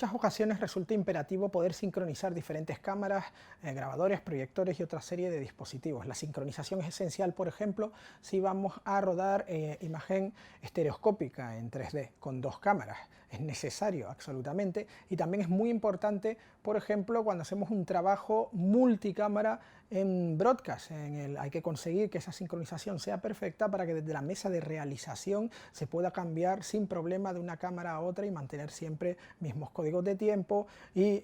muchas ocasiones resulta imperativo poder sincronizar diferentes cámaras, grabadores, proyectores y otra serie de dispositivos. La sincronización es esencial, por ejemplo, si vamos a rodar imagen estereoscópica en 3D con dos cámaras. Es necesario, absolutamente, y también es muy importante, por ejemplo, cuando hacemos un trabajo multicámara en broadcast. Hay que conseguir que esa sincronización sea perfecta para que desde la mesa de realización se pueda cambiar sin problema de una cámara a otra y mantener siempre mismos códigos de tiempo y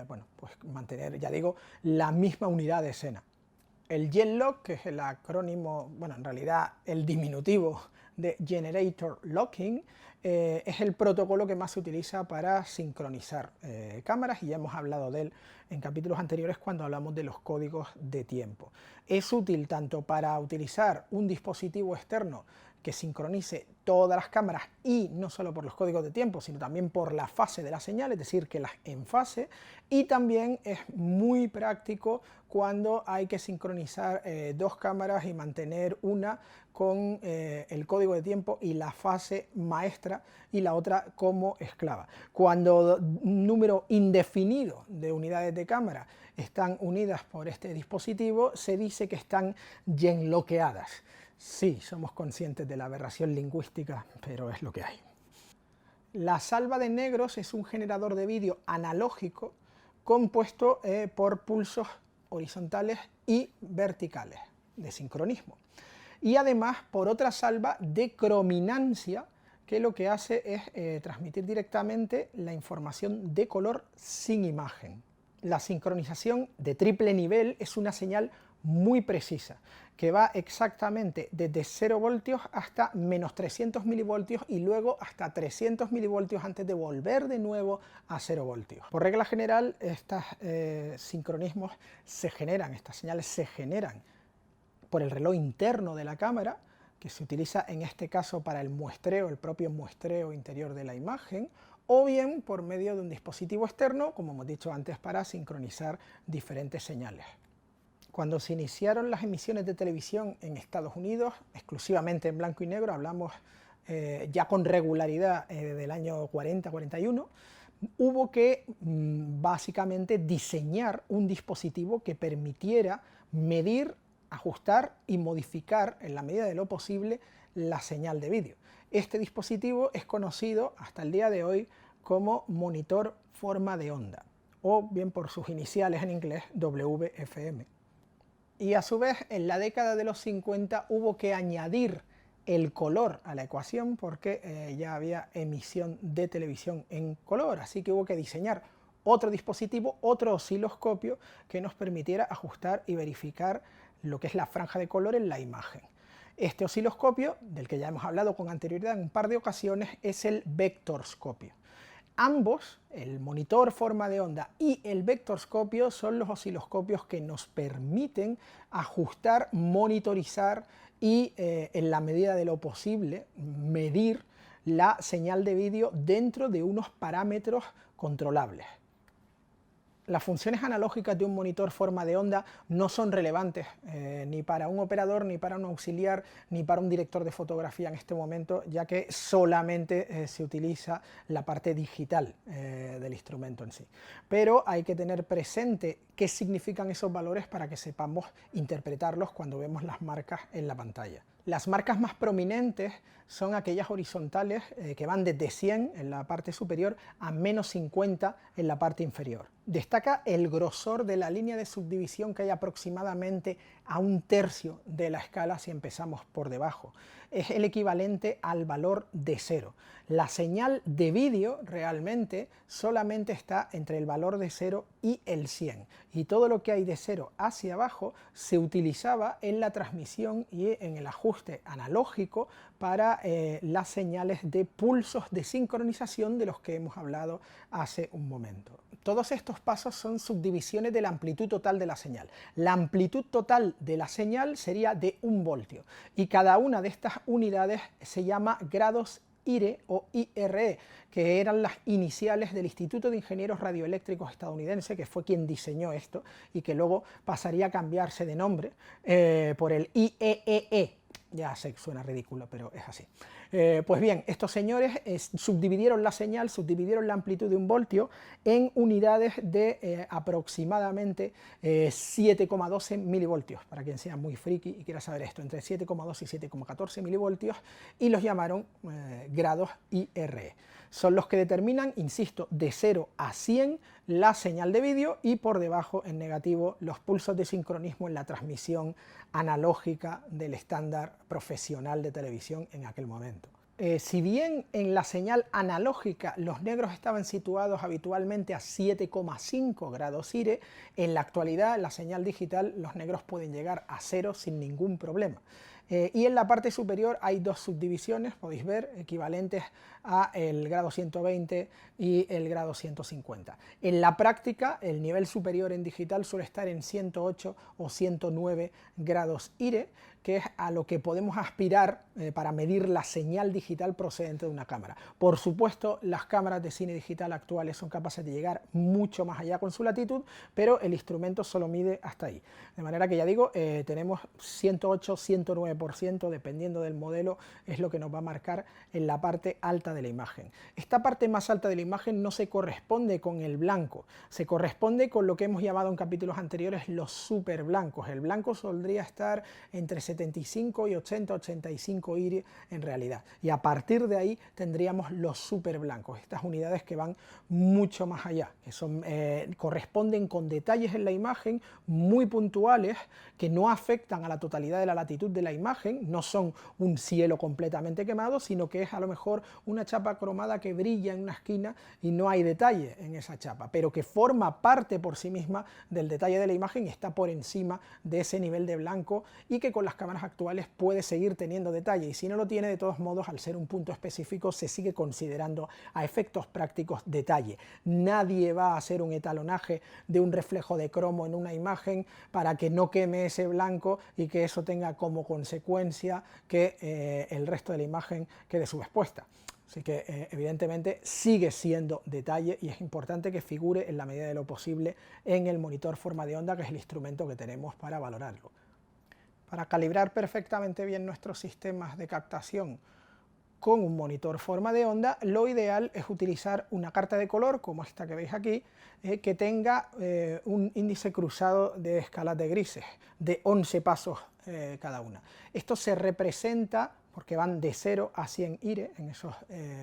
bueno, pues mantener, ya digo, la misma unidad de escena. El Gen-Lock, que es el acrónimo, bueno, en realidad el diminutivo de Generator Locking, es el protocolo que más se utiliza para sincronizar cámaras, y ya hemos hablado de él en capítulos anteriores cuando hablamos de los códigos de tiempo. Es útil tanto para utilizar un dispositivo externo que sincronice todas las cámaras, y no solo por los códigos de tiempo, sino también por la fase de la señal, es decir, que las enfase, y también es muy práctico cuando hay que sincronizar dos cámaras y mantener una con el código de tiempo y la fase maestra y la otra como esclava. Cuando un número indefinido de unidades de cámara están unidas por este dispositivo, se dice que están genloqueadas. Sí, somos conscientes de la aberración lingüística, pero es lo que hay. La salva de negros es un generador de vídeo analógico compuesto por pulsos horizontales y verticales de sincronismo, y además por otra salva de crominancia, que lo que hace es transmitir directamente la información de color sin imagen. La sincronización de triple nivel es una señal muy precisa, que va exactamente desde 0 voltios hasta menos 300 milivoltios y luego hasta 300 milivoltios antes de volver de nuevo a 0 voltios. Por regla general, estos sincronismos se generan, estas señales se generan por el reloj interno de la cámara, que se utiliza en este caso para el muestreo, el propio muestreo interior de la imagen, o bien por medio de un dispositivo externo, como hemos dicho antes, para sincronizar diferentes señales. Cuando se iniciaron las emisiones de televisión en Estados Unidos, exclusivamente en blanco y negro, hablamos ya con regularidad del año 40-41, hubo que básicamente diseñar un dispositivo que permitiera medir, ajustar y modificar en la medida de lo posible la señal de vídeo. Este dispositivo es conocido hasta el día de hoy como monitor forma de onda, o bien por sus iniciales en inglés WFM. Y a su vez, en la década de los 50 hubo que añadir el color a la ecuación porque ya había emisión de televisión en color, así que hubo que diseñar otro dispositivo, otro osciloscopio que nos permitiera ajustar y verificar lo que es la franja de color en la imagen. Este osciloscopio, del que ya hemos hablado con anterioridad en un par de ocasiones, es el vectorscopio. Ambos, el monitor forma de onda y el vectorscopio, son los osciloscopios que nos permiten ajustar, monitorizar y, en la medida de lo posible, medir la señal de vídeo dentro de unos parámetros controlables. Las funciones analógicas de un monitor forma de onda no son relevantes ni para un operador, ni para un auxiliar, ni para un director de fotografía en este momento, ya que solamente se utiliza la parte digital del instrumento en sí. Pero hay que tener presente qué significan esos valores para que sepamos interpretarlos cuando vemos las marcas en la pantalla. Las marcas más prominentes son aquellas horizontales que van desde 100 en la parte superior a menos 50 en la parte inferior. Destaca el grosor de la línea de subdivisión, que hay aproximadamente a 1/3 de la escala si empezamos por debajo. Es el equivalente al valor de 0. La señal de vídeo realmente solamente está entre el valor de 0 y el 100, y todo lo que hay de 0 hacia abajo se utilizaba en la transmisión y en el ajuste analógico para las señales de pulsos de sincronización de los que hemos hablado hace un momento. Todos estos pasos son subdivisiones de la amplitud total de la señal. La amplitud total de la señal sería de 1 voltio, y cada una de estas unidades se llama grados IRE o IRE, que eran las iniciales del Instituto de Ingenieros Radioeléctricos estadounidense, que fue quien diseñó esto y que luego pasaría a cambiarse de nombre por el IEEE, Ya sé que suena ridículo, pero es así. Pues bien, estos señores subdividieron la señal, subdividieron la amplitud de 1 voltio en unidades de aproximadamente 7,12 milivoltios, para quien sea muy friki y quiera saber esto, entre 7,2 y 7,14 milivoltios, y los llamaron grados IRE. Son los que determinan, insisto, de 0 a 100 la señal de vídeo y por debajo, en negativo, los pulsos de sincronismo en la transmisión analógica del estándar profesional de televisión en aquel momento. Si bien en la señal analógica los negros estaban situados habitualmente a 7,5 grados IRE, en la actualidad en la señal digital los negros pueden llegar a 0 sin ningún problema. Y en la parte superior hay 2 subdivisiones, podéis ver, equivalentes a el grado 120 y el grado 150. En la práctica, el nivel superior en digital suele estar en 108 o 109 grados IRE, que es a lo que podemos aspirar para medir la señal digital procedente de una cámara. Por supuesto, las cámaras de cine digital actuales son capaces de llegar mucho más allá con su latitud, pero el instrumento solo mide hasta ahí. De manera que ya digo, tenemos 108, 109%, dependiendo del modelo, es lo que nos va a marcar en la parte alta de la imagen. Esta parte más alta de la imagen no se corresponde con el blanco, se corresponde con lo que hemos llamado en capítulos anteriores los super blancos. El blanco soldría estar entre 75 y 80, 85 IRI en realidad, y a partir de ahí tendríamos los super blancos, estas unidades que van mucho más allá, que son, corresponden con detalles en la imagen muy puntuales que no afectan a la totalidad de la latitud de la imagen, no son un cielo completamente quemado, sino que es a lo mejor una chapa cromada que brilla en una esquina y no hay detalle en esa chapa, pero que forma parte por sí misma del detalle de la imagen y está por encima de ese nivel de blanco, y que con las cámaras actuales puede seguir teniendo detalle, y si no lo tiene, de todos modos, al ser un punto específico, se sigue considerando a efectos prácticos detalle. Nadie va a hacer un etalonaje de un reflejo de cromo en una imagen para que no queme ese blanco y que eso tenga como consecuencia que el resto de la imagen quede subexpuesta. Así que evidentemente sigue siendo detalle y es importante que figure en la medida de lo posible en el monitor forma de onda, que es el instrumento que tenemos para valorarlo. Para calibrar perfectamente bien nuestros sistemas de captación con un monitor forma de onda, lo ideal es utilizar una carta de color, como esta que veis aquí, que tenga un índice cruzado de escalas de grises, de 11 pasos cada una. Esto se representa, porque van de 0 a 100 IRE en esos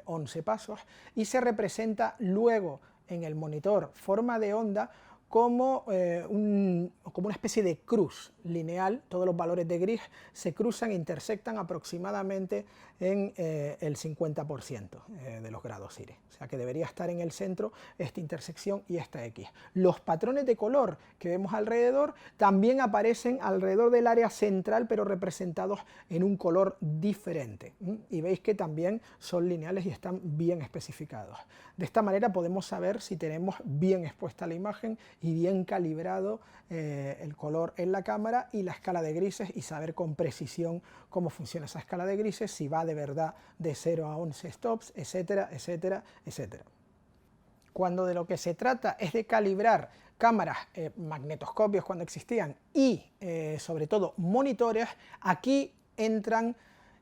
11 pasos, y se representa luego en el monitor forma de onda como una especie de cruz lineal. Todos los valores de gris se cruzan e intersectan aproximadamente en el 50% de los grados IRE. O sea que debería estar en el centro esta intersección y esta X. Los patrones de color que vemos alrededor también aparecen alrededor del área central, pero representados en un color diferente. Y veis que también son lineales y están bien especificados. De esta manera podemos saber si tenemos bien expuesta la imagen y bien calibrado el color en la cámara y la escala de grises, y saber con precisión cómo funciona esa escala de grises, si va de verdad de 0 a 11 stops, etcétera, etcétera, etcétera. Cuando de lo que se trata es de calibrar cámaras, magnetoscopios cuando existían, y sobre todo monitores, aquí entran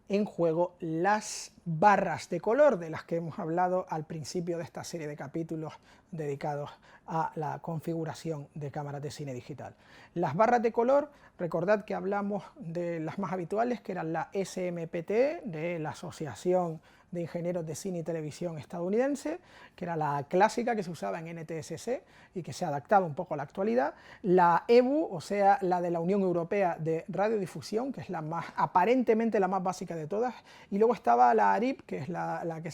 en juego las barras de color de las que hemos hablado al principio de esta serie de capítulos dedicados a la configuración de cámaras de cine digital. Las barras de color, recordad que hablamos de las más habituales, que eran la SMPTE, de la Asociación de Ingenieros de Cine y Televisión estadounidense, que era la clásica que se usaba en NTSC y que se ha adaptado un poco a la actualidad, la EBU, o sea, la de la Unión Europea de Radiodifusión, que es la más, aparentemente la más básica de todas, y luego estaba la ARIP, que es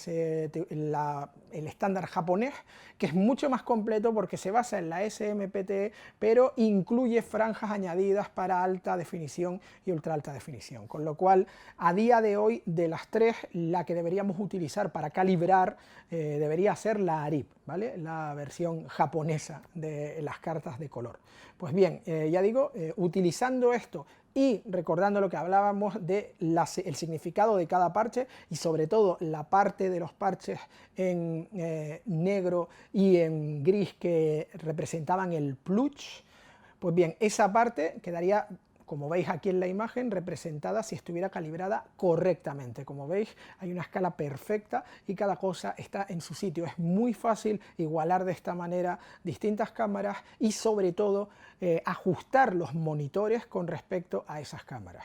el estándar japonés, que es mucho más completo porque se basa en la SMPTE, pero incluye franjas añadidas para alta definición y ultra alta definición, con lo cual, a día de hoy, de las tres, la que deberíamos utilizar para calibrar debería ser la ARIP, ¿vale? La versión japonesa de las cartas de color. Pues bien, ya digo, utilizando esto y recordando lo que hablábamos de el significado de cada parche, y sobre todo la parte de los parches en negro y en gris que representaban el plush, pues bien, esa parte quedaría como veis aquí en la imagen, representada si estuviera calibrada correctamente. Como veis, hay una escala perfecta y cada cosa está en su sitio. Es muy fácil igualar de esta manera distintas cámaras y sobre todo ajustar los monitores con respecto a esas cámaras.